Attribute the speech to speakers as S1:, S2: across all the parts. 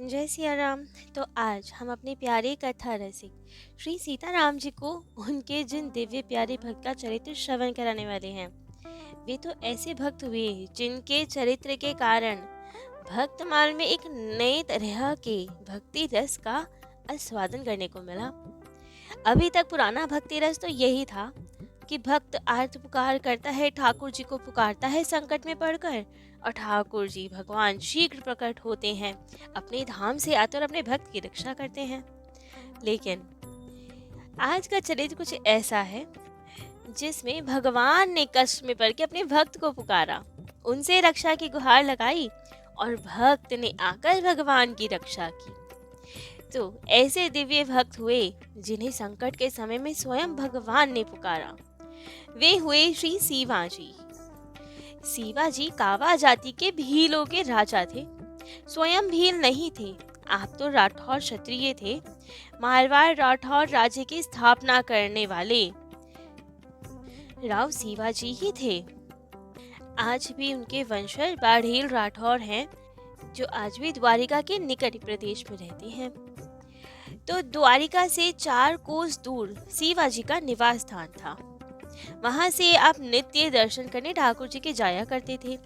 S1: जय सिया राम। तो आज हम अपने प्यारे कथा रसिक श्री सीताराम जी को उनके जिन दिव्य प्यारे भक्त का चरित्र श्रवण कराने वाले हैं। वे तो ऐसे भक्त हुए जिनके चरित्र के कारण भक्तमाल में एक नए तरह के भक्ति रस का आस्वादन करने को मिला। अभी तक पुराना भक्ति रस तो यही था कि भक्त आर्त पुकार करता है, ठाकुर जी को पुकारता है संकट में पड़कर, और ठाकुर जी भगवान शीघ्र प्रकट होते हैं, अपने धाम से आते और अपने भक्त की रक्षा करते हैं। लेकिन आज का चरित्र कुछ ऐसा है जिसमें भगवान ने कष्ट में पड़ के अपने भक्त को पुकारा, उनसे रक्षा की गुहार लगाई और भक्त ने आकर भगवान की रक्षा की। तो ऐसे दिव्य भक्त हुए जिन्हें संकट के समय में स्वयं भगवान ने पुकारा। वे हुए श्री सीवा जी। सीवा जी कावा जाति के भीलों के राजा थे। स्वयं भील नहीं थे, आप तो राठौर क्षत्रिय थे। मारवाड़ राठौर राज्य की स्थापना करने वाले राव सीवा जी ही थे। आज भी उनके वंशज बाढ़ेल राठौर हैं, जो आज भी द्वारिका के निकट प्रदेश में रहते हैं। तो द्वारिका से 4 कोस दूर सीवा जी का निवास स्थान था। वहां से आप नित्य दर्शन करने ठाकुर जी के जाया करते थे।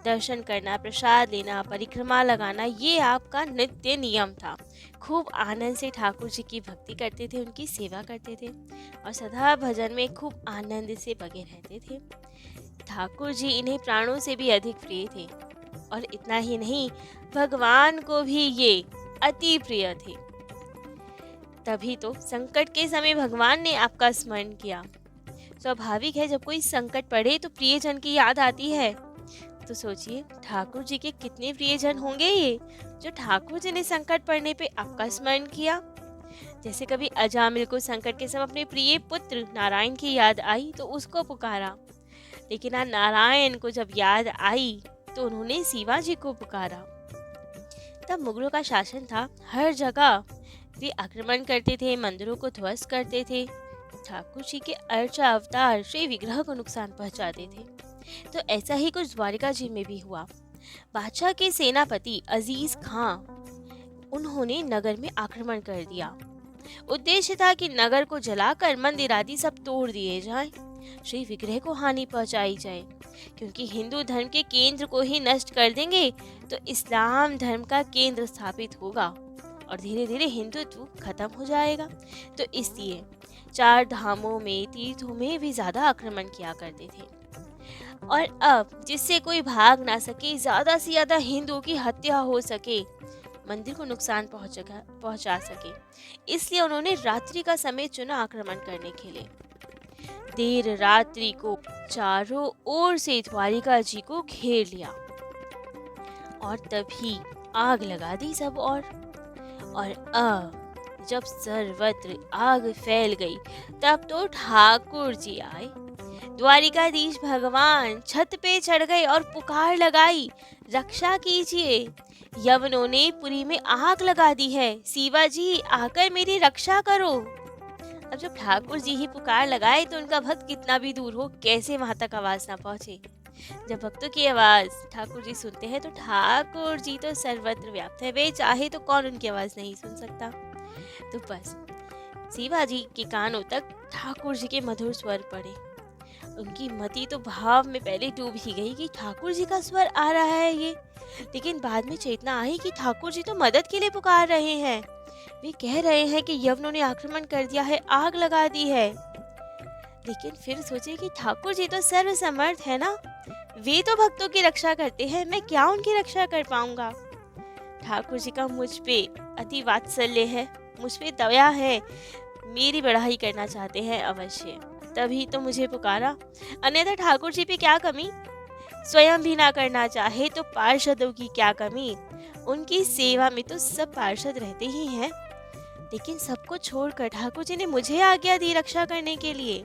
S1: दर्शन करना, प्रसाद लेना, परिक्रमा लगाना, ये आपका नित्य नियम था। खूब आनंद से ठाकुर जी की भक्ति करते थे, उनकी सेवा करते थे और सदा भजन में खूब आनंद से बगे रहते थे। ठाकुर जी इन्हें प्राणों से भी अधिक प्रिय थे, और इतना ही नहीं, भगवान को भी ये अति प्रिय थे। तभी तो संकट के समय भगवान ने आपका स्मरण किया। स्वाभाविक है, जब कोई संकट पड़े तो प्रियजन की याद आती है। तो सोचिए, ठाकुर जी के कितने प्रियजन होंगे ये, जो ठाकुर जी ने संकट पड़ने पे आपका स्मरण किया। जैसे कभी अजामिल को संकट के समय अपने प्रिय पुत्र नारायण की याद आई तो उसको पुकारा, लेकिन आज नारायण को जब याद आई तो उन्होंने सीवा जी को पुकारा। तब मुगलों का शासन था, हर जगह वे आक्रमण करते थे, मंदिरों को ध्वस्त करते थे, ठाकुर जी के अर्चा अवतार श्री विग्रह को नुकसान पहुंचाते थे। तो ऐसा ही कुछ द्वारिका जी में भी हुआ। बादशाह के सेनापति अजीज खां, उन्होंने नगर में आक्रमण कर दिया। उद्देश्य था कि नगर को जलाकर मंदिर आदि सब तोड़ दिए जाएं, श्री विग्रह को हानि पहुंचाई जाए, क्योंकि हिंदू धर्म के केंद्र को ही नष्ट कर देंगे तो इस्लाम धर्म का केंद्र स्थापित होगा और धीरे धीरे हिंदुत्व खत्म हो जाएगा। तो इसलिए 4 धामों में, तीर्थों में भी ज्यादा आक्रमण किया करते थे। और अब जिससे कोई भाग ना सके, ज्यादा से ज्यादा हिंदुओं की हत्या हो सके, मंदिर को नुकसान पहुंचा सके, इसलिए उन्होंने रात्रि का समय चुना आक्रमण करने के लिए। देर रात्रि को चारों ओर से द्वारिका जी को घेर लिया और तभी आग लगा दी सब। और अब जब सर्वत्र आग फैल गई, तब तो ठाकुर जी आए। द्वारिकाधीश भगवान छत पे चढ़ गए और पुकार लगाई, रक्षा कीजिए, यवनों ने पुरी में आग लगा दी है, सीवा जी आकर मेरी रक्षा करो। अब जब ठाकुर जी ही पुकार लगाए तो उनका भक्त कितना भी दूर हो, कैसे वहां तक आवाज ना पहुंचे। जब भक्तों की आवाज ठाकुर जी सुनते हैं तो ठाकुर जी तो सर्वत्र व्याप्त है, वे चाहे तो कौन उनकी आवाज नहीं सुन सकता। तो बस सीवा जी के कानों तक ठाकुर जी के मधुर स्वर पड़े। उनकी मति तो भाव में पहले डूब ही गई कि ठाकुर जी का स्वर आ रहा है ये, लेकिन बाद में चेतना आई कि ठाकुर जी तो मदद के लिए पुकार रहे हैं। वे कह रहे हैं कि यवनों ने आक्रमण कर दिया है, आग लगा दी है। लेकिन फिर सोचे कि ठाकुर जी तो सर्वसमर्थ है ना, वे तो भक्तों की रक्षा करते हैं, मैं क्या उनकी रक्षा कर पाऊंगा। ठाकुर जी का मुझ पे अति वात्सल्य है, मुझ पे दया है, मेरी बढ़ाई करना चाहते हैं अवश्य, तभी तो मुझे पुकारा, अन्यथा ठाकुर जी पे क्या कमी। स्वयं भी ना करना चाहे तो पार्षदों की क्या कमी, उनकी सेवा में तो सब पार्षद रहते ही हैं। लेकिन सबको छोड़कर ठाकुर जी ने मुझे आज्ञा दी रक्षा करने के लिए।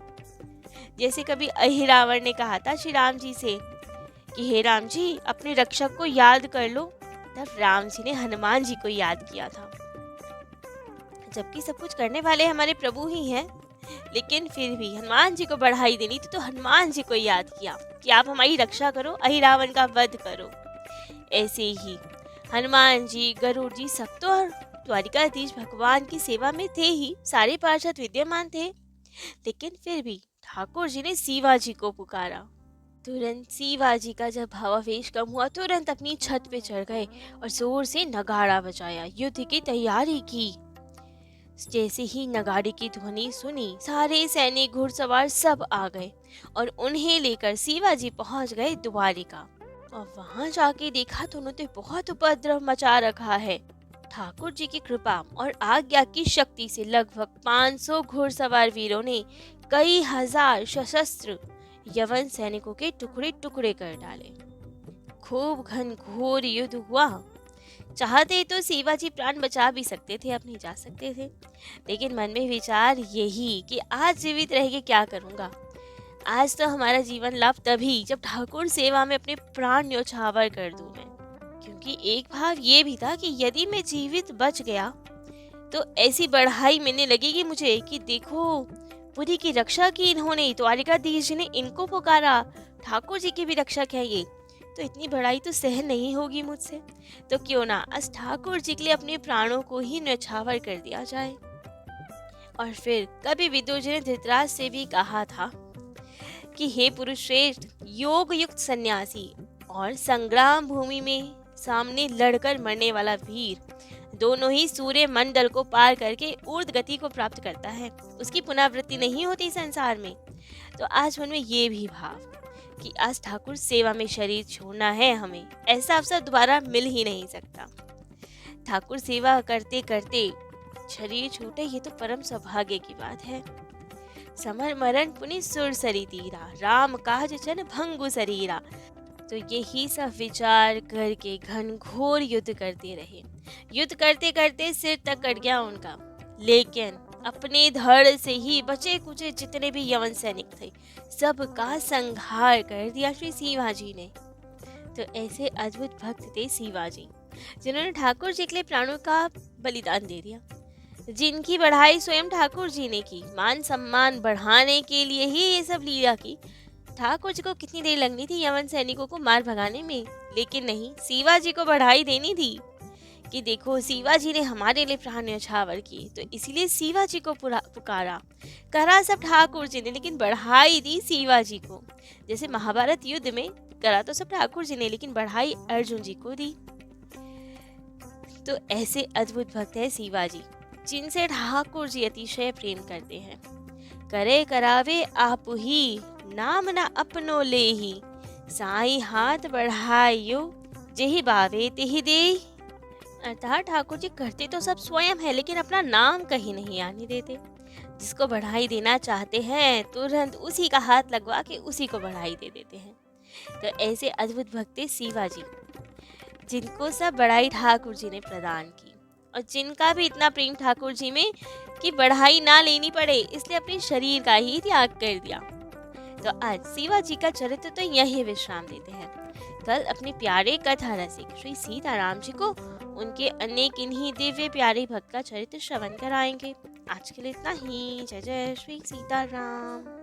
S1: जैसे कभी अहिरावण ने कहा था श्री राम जी से कि हे राम जी, अपने रक्षक को याद कर लो, तब राम जी ने हनुमान जी को याद किया था। जबकि सब कुछ करने वाले हमारे प्रभु ही हैं, लेकिन फिर भी हनुमान जी को बढ़ाई देनी थी तो हनुमान जी को याद किया कि आप हमारी रक्षा करो, अहिरावण का वध करो। ऐसे ही हनुमान जी, गरुड़ जी सब तो द्वारिकाधीश भगवान की सेवा में थे ही, सारे पार्षद विद्यमान थे। लेकिन फिर भी ठाकुर जी ने शिवाजी को पुकारा। तुरंत शिवाजी का जब भावावेश कम हुआ, तुरंत अपनी छत पे चढ़ गए और जोर से नगाड़ा बजाया, युद्ध की तैयारी की। जैसे ही नगाड़े की ध्वनि सुनी, सारे सैनिक घुड़सवार सब आ गए और उन्हें लेकर शिवाजी पहुंच गए द्वारिका। और वहां जाके देखा तो उन्होंने बहुत उपद्रव मचा रखा है। ठाकुर जी की कृपा और आज्ञा की शक्ति से लगभग 500 घुड़सवार वीरों ने कई हजार सशस्त्र यवन सैनिकों के टुकड़े टुकड़े कर डाले। खूब घनघोर युद्ध हुआ। चाहते तो शिवाजी प्राण बचा भी सकते थे, अपने जा सकते थे, लेकिन मन में विचार यही कि आज जीवित रह के क्या करूंगा। आज तो हमारा जीवन लाभ तभी जब ठाकुर सेवा में अपने प्राण न्योछावर कर दूं मैं। क्योंकि एक भाव ये भी था कि यदि मैं जीवित बच गया तो ऐसी बढ़ाई मिलने लगेगी मुझे कि देखो, पुरी की रक्षा की इन्होंने, द्वारिकाधीश जी ने इनको पुकारा, ठाकुर जी की भी रक्षा क्या ये, तो इतनी बढ़ाई तो सहन नहीं होगी मुझसे। तो क्यों ना आज ठाकुर जी के लिए अपने प्राणों को ही न्यौछावर कर दिया जाए। और फिर कभी विदुर जी ने धृतराज से भी कहा था कि हे पुरुष श्रेष्ठ, योग युक्त सन्यासी और संग्राम भूमि में सामने लड़कर मरने वाला वीर दोनों ही सूर्य मंडल को पार करके ऊर्ध्व गति को प्राप्त करता है, उसकी पुनरावृत्ति नहीं होती संसार में। तो आज मन में ये भी भाव कि आज ठाकुर सेवा में शरीर छोड़ना है हमें, ऐसा अवसर दोबारा मिल ही नहीं सकता। ठाकुर सेवा करते करते शरीर छूटे, ये तो परम सौभाग्य की बात है। समर मरण पुनि सुर सरी तीरा, राम काज चन भंगु शरीरा। तो यही सब विचार करके घनघोर युद्ध करते रहे। युद्ध करते करते सिर तक कट गया उनका, लेकिन अपने धड़ से ही बचे कुचे जितने भी यवन सैनिक थे सबका संहार कर दिया श्री शिवाजी ने। तो ऐसे अद्भुत भक्त थे शिवाजी, जिन्होंने ठाकुर जी के लिए प्राणों का बलिदान दे दिया, जिनकी बढ़ाई स्वयं ठाकुर जी ने की, मान सम्मान बढ़ाने के लिए ही ये सब लीला की। ठाकुर जी को कितनी देर लगनी थी यवन सैनिकों को मार भगाने में, लेकिन नहीं, शिवाजी को बढ़ाई देनी थी कि देखो शिवाजी ने हमारे लिए प्राण न्यौछावर किए, तो इसीलिए शिवाजी को पुकारा। करा सब ठाकुर जी ने, लेकिन बढ़ाई दी शिवाजी को। जैसे महाभारत युद्ध में करा तो सब ठाकुर जी ने, लेकिन बढ़ाई अर्जुन जी को दी। तो ऐसे अद्भुत भक्त है शिवाजी, जिनसे ठाकुर जी अतिशय प्रेम करते हैं। करे करावे आप ही, नाम न अपनो ले ही, साई हाथ बढ़ाइयो, जेहि बावे तेहि दे। अर्थात ठाकुर जी करते तो सब स्वयं है, लेकिन अपना नाम कहीं नहीं आने देते। जिसको बढ़ाई देना चाहते हैं तुरंत उसी का हाथ लगवा के उसी को बढ़ाई दे देते हैं। तो ऐसे अद्भुत भक्त शिवाजी, जिनको सब बढ़ाई ठाकुर जी ने प्रदान की, और जिनका भी इतना प्रेम ठाकुर जी में कि बढ़ाई ना लेनी पड़े, इसलिए अपने शरीर का ही त्याग कर दिया। तो आज शिवाजी का चरित्र तो यही विश्राम देते हैं। कल अपने प्यारे कथा रसिक श्री सीताराम जी को उनके अनेक इन्हीं दिव्य प्यारे भक्त का चरित्र श्रवण कराएंगे। आज के लिए इतना ही। जय जय श्री सीताराम।